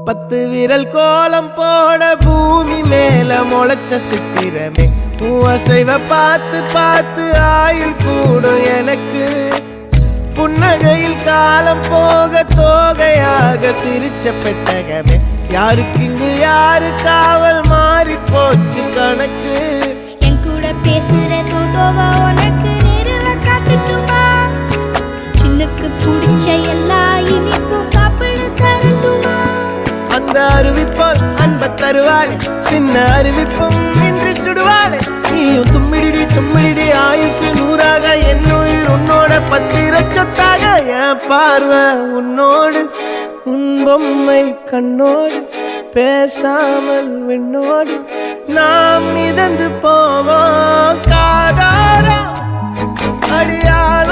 10 விரல் கோலம் போட பூமி மேல முளைச்ச சித்திரமே அசைவ பார்த்து பார்த்து ஆயுள் கூடும் எனக்கு புன்னகையில் காலம் போக தோகையாக சிரிச்ச பெட்டகமே யாருக்கு இங்கு யாரு காவல் மாறி போச்சு கணக்கு என் கூட பேசுற தோதோவா உனக்கு நேரில் காட்டுட்டுமா சின்னுக்கு பிடிச்ச எல்லா இனிப்பும் சாப்பிட தரட்டுமா அந்த அறிவிப்பால் அன்ப தருவாளே சின்ன அறிவிப்பும் இன்று சுடுவாளே நீயும் தும்மிடி தும்மிடி ஆயுசு 100ஆக என் உயிர் உன்னோட 10 சொத்தாக என் பார்வை உன்னோடு உன் பொம்மை கண்ணோடு பேசாமல் விண்ணோடு நாம் மிதந்து போவோம் காதாரா அடியாள